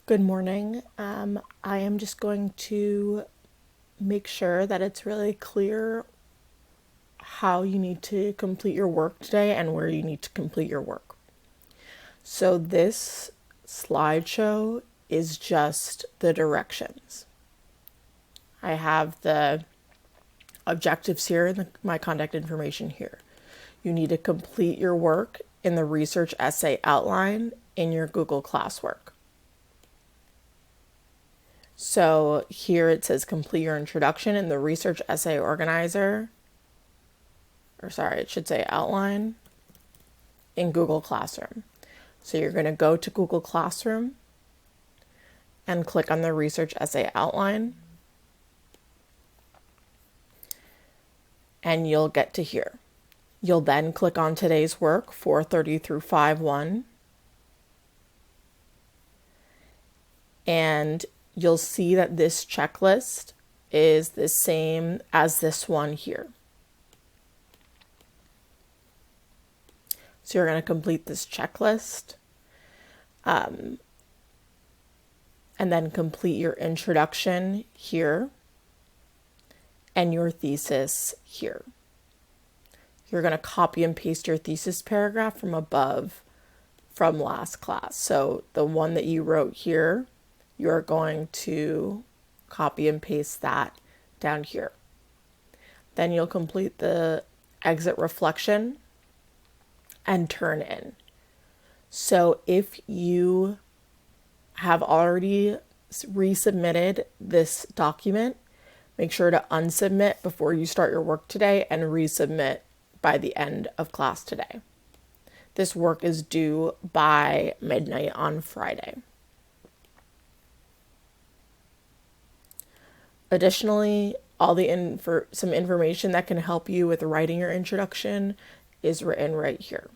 Good morning. I am just going to make sure that it's really clear how you need to complete your work today and where you need to complete your work. So this slideshow is just the directions. I have the objectives here and my contact information here. You need to complete your work in the research essay outline in your Google classwork. So here it says complete your introduction in the research essay organizer, or sorry, it should say outline in Google Classroom. So you're going to go to Google Classroom and click on the research essay outline, and you'll get to here. You'll then click on today's work, 4:30 through 5:1, and you'll see that this checklist is the same as this one here. So you're going to complete this checklist and then complete your introduction here and your thesis here. You're going to copy and paste your thesis paragraph from above from last class. So the one that you wrote here, you're going to copy and paste that down here. Then you'll complete the exit reflection and turn in. So if you have already resubmitted this document, make sure to unsubmit before you start your work today and resubmit by the end of class today. This work is due by midnight on Friday. Additionally, some information that can help you with writing your introduction is written right here.